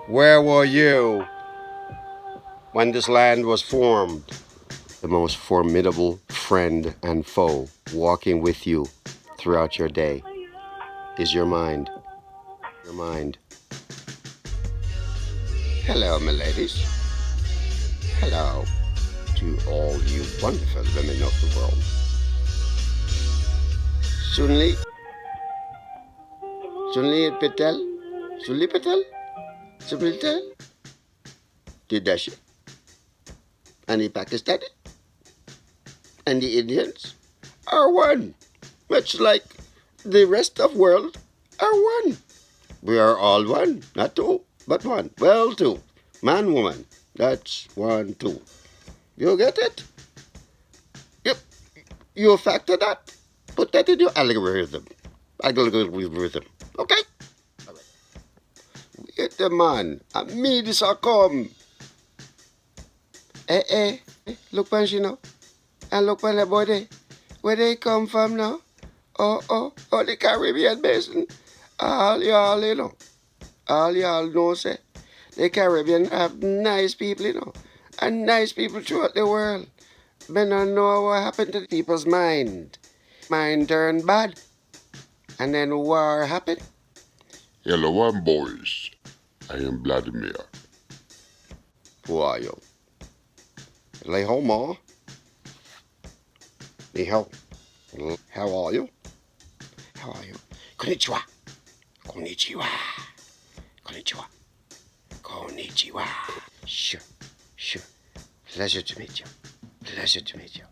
Where were you when this land was formed? The most formidable friend and foe walking with you throughout your day is your mind. Your mind. Hello, my ladies. Hello to all you wonderful women of the world. Sunli, Sunli Patel, Sunli Patel, Sunli Patel, Didashi, and the Pakistani, and the Indians are one, much like the rest of world are one. We are all one, not two, but one. Well, two. Man, woman. That's one, two. You get it? Yep. You factor that. Put that in your algorithm. Algorithm. Okay? All right. Get the man. I mean this are come. Look pan she now. And look pan the body. Where they come from now? Oh, the Caribbean basin. All y'all, you know. All y'all know, say. The Caribbean have nice people, you know. And nice people throughout the world. But I know what happened to the people's mind. Mind turned bad. And then war happened. Hello, one boys. I am Vladimir. Who are you? Lay home, Ma. Ni hao. How are you? How are you? Konnichiwa. Konnichiwa. Konnichiwa. Konnichiwa. Sure. Pleasure to meet you. Pleasure to meet you.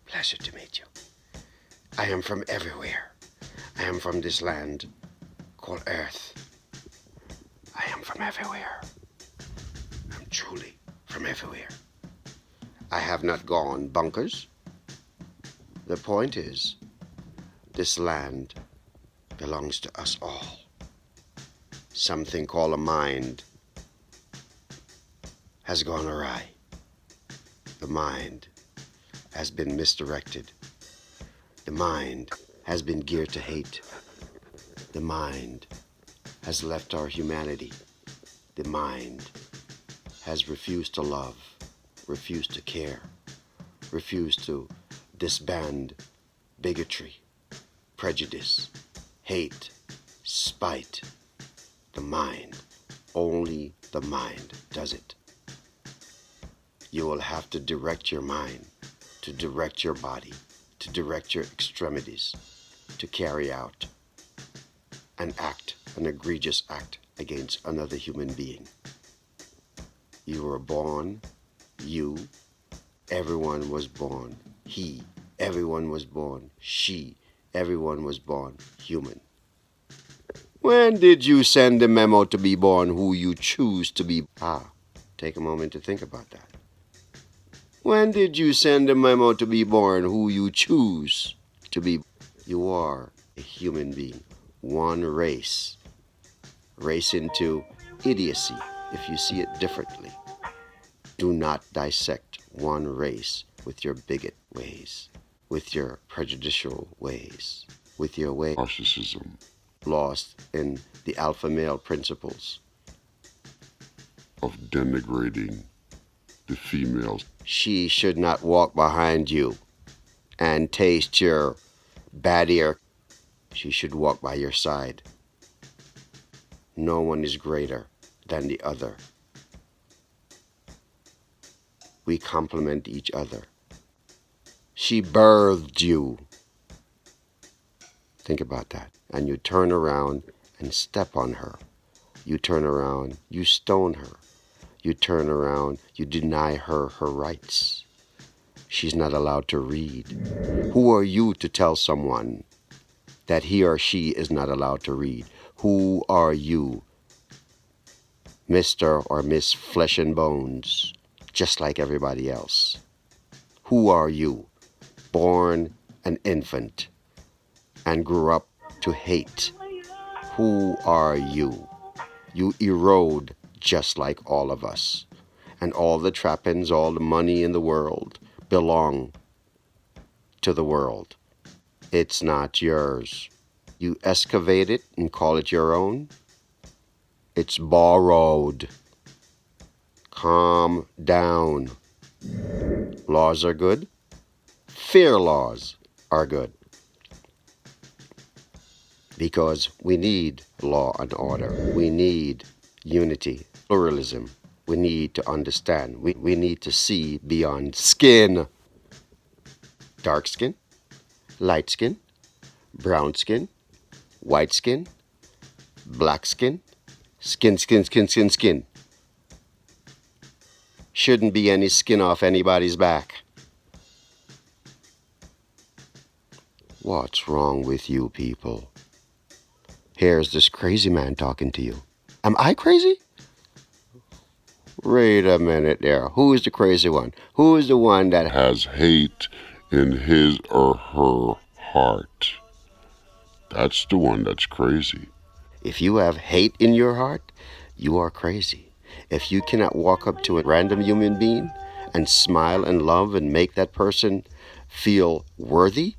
Pleasure to meet you. I am from everywhere. I am from this land called Earth. I am from everywhere. I'm truly from everywhere. I have not gone bonkers. The point is, this land belongs to us all. Something called a mind has gone awry. The mind has been misdirected. The mind has been geared to hate. The mind has left our humanity. The mind has refused to love, refused to care, refused to disband bigotry, prejudice, hate, spite. The mind, only the mind does it. You will have to direct your mind, to direct your body, to direct your extremities, to carry out an act, an egregious act against another human being. You were born, you, everyone was born, he, everyone was born, she, everyone was born human. When did you send the memo to be born who you choose to be? Take a moment to think about that. When did you send the memo to be born who you choose to be? You are a human being, one race. Race into idiocy if you see it differently. Do not dissect one race with your bigot ways, with your prejudicial ways, with your way Narcissism. lost in the alpha male principles Of denigrating the females. She should not walk behind you and taste your bad ear. She should walk by your side. No one is greater than the other. We complement each other. She birthed you. Think about that. And you turn around and step on her. You turn around, you stone her. You turn around, you deny her her rights. She's not allowed to read. Who are you to tell someone that he or she is not allowed to read? Who are you, Mr. or Miss Flesh and Bones, just like everybody else? Who are you, born an infant and grew up to hate? Who are you? You erode just like all of us. And all the trappings, all the money in the world belong to the world. It's not yours. You excavate it and call it your own. It's borrowed. Calm down. Laws are good. Fair laws are good. Because we need law and order. We need unity, pluralism. We need to understand. We need to see beyond skin. Dark skin, light skin, brown skin, white skin, black skin, skin. Shouldn't be any skin off anybody's back. What's wrong with you people? Here's this crazy man talking to you. Am I crazy? Wait a minute there. Who is the crazy one? Who is the one that has hate in his or her heart. That's the one that's crazy. If you have hate in your heart, you are crazy. If you cannot walk up to a random human being and smile and love and make that person feel worthy,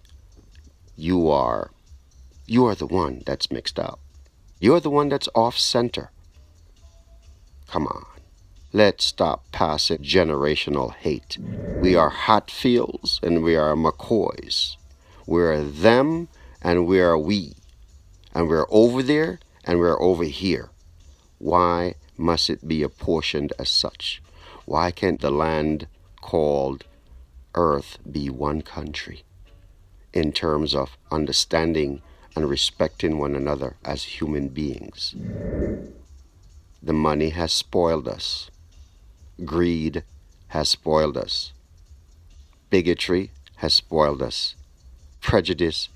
you are the one that's mixed up. You're the one that's off center. Come on. Let's stop passing generational hate. We are Hatfields and we are McCoys. We're them and we are we. And we're over there and we're over here. Why must it be apportioned as such? Why can't the land called Earth be one country in terms of understanding and respecting one another as human beings? The money has spoiled us. Greed has spoiled us. Bigotry has spoiled us. Prejudice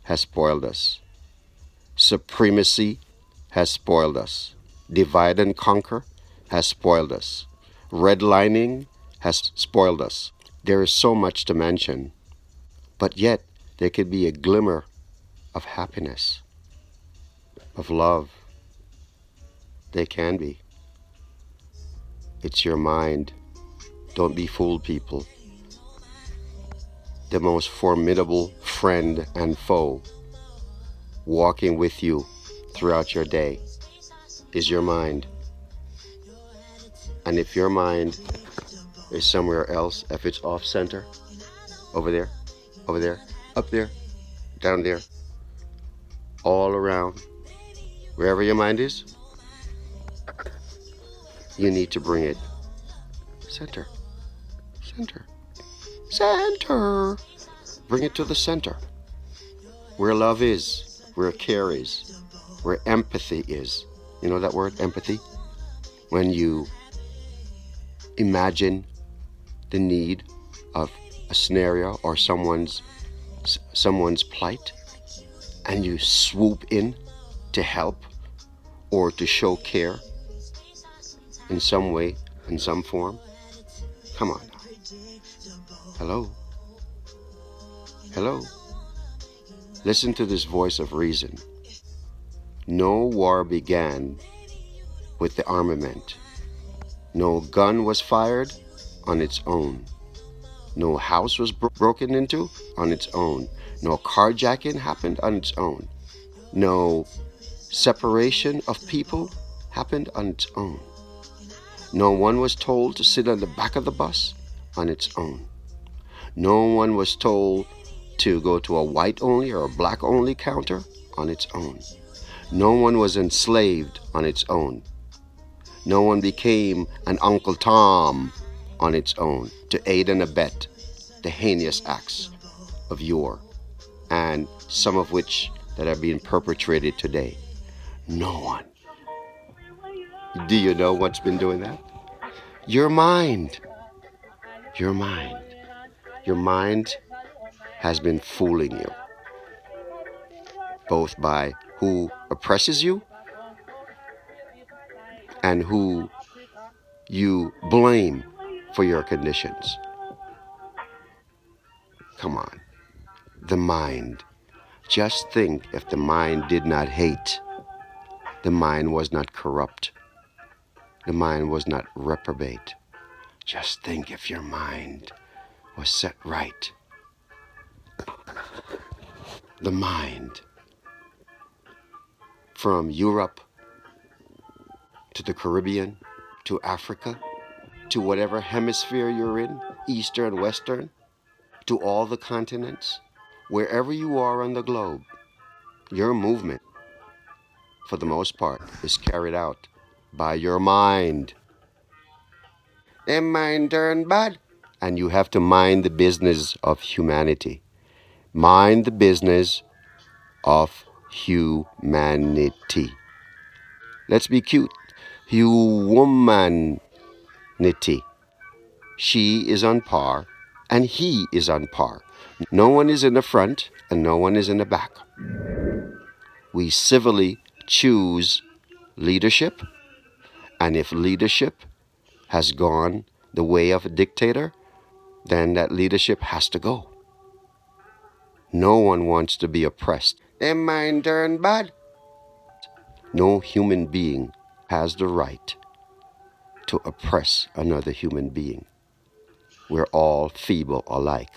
has spoiled us. Supremacy has spoiled us. Divide and conquer has spoiled us. Redlining has spoiled us. There is so much to mention, but yet there could be a glimmer of happiness, of love. There can be. It's your mind. Don't be fooled, people. The most formidable friend and foe walking with you throughout your day is your mind. And if your mind is somewhere else, if it's off center, over there, up there, down there, all around, wherever your mind is, you need to bring it center. Bring it to the center. Where love is, where care is, where empathy is. You know that word, empathy? When you imagine the need of a scenario or someone's plight, and you swoop in to help or to show care in some way, in some form. Come on now. Hello. Listen to this voice of reason. No war began with the armament. No gun was fired on its own. No house was broken into on its own. No carjacking happened on its own. No separation of people happened on its own. No one was told to sit on the back of the bus on its own. No one was told to go to a white only or a black only counter on its own. No one was enslaved on its own. No one became an Uncle Tom on its own to aid and abet the heinous acts of yore, and some of which that are being perpetrated today. No one. Do you know what's been doing that? Your mind. Your mind. Your mind has been fooling you, both by who oppresses you and who you blame for your conditions. Come on. The mind. Just think, if the mind did not hate, the mind was not corrupt, the mind was not reprobate. Just think if your mind was set right. The mind from Europe to the Caribbean, to Africa, to whatever hemisphere you're in, Eastern, Western, to all the continents, wherever you are on the globe, your movement, for the most part, is carried out by your mind. Them mind turn bad. And you have to mind the business of humanity. Mind the business of humanity. Let's be cute. Humanity. She is on par and he is on par. No one is in the front and no one is in the back. We civilly choose leadership, and if leadership has gone the way of a dictator, then that leadership has to go. No one wants to be oppressed. Them mind turn bad. No human being has the right to oppress another human being. We're all feeble alike.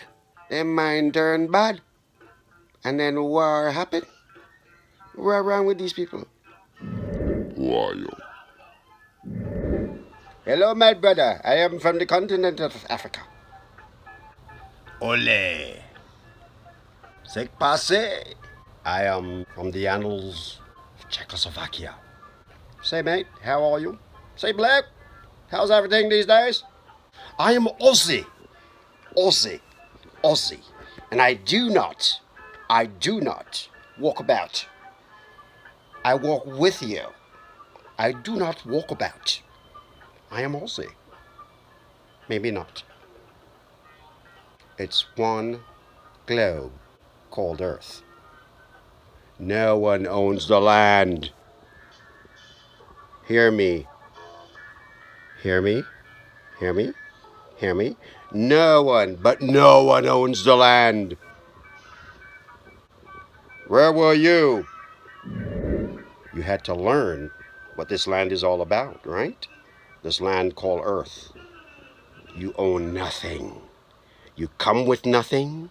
Them mind turn bad. And then war happen. What's wrong with these people? Wild. Hello, my brother. I am from the continent of Africa. Ole. C'est passé. I am from the annals of Czechoslovakia. Say, mate, how are you? Say, Black, how's everything these days? I am Aussie. And I do not walk about. I walk with you. I do not walk about. I am Aussie. Maybe not. It's one globe called Earth. No one owns the land. Hear me. Hear me? Hear me? Hear me? No one owns the land. Where were you? You had to learn what this land is all about, right? This land called Earth. You own nothing. You come with nothing,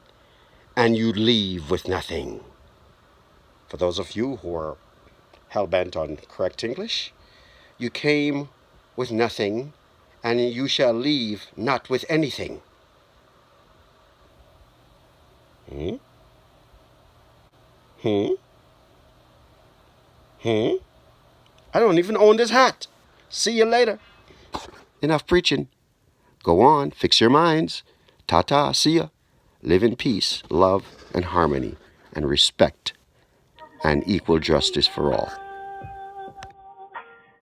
and you leave with nothing. For those of you who are hell-bent on correct English, you came with nothing, and you shall leave not with anything. I don't even own this hat. See you later. Enough preaching. Go on, fix your minds. Ta-ta, see ya. Live in peace, love, and harmony, and respect, and equal justice for all.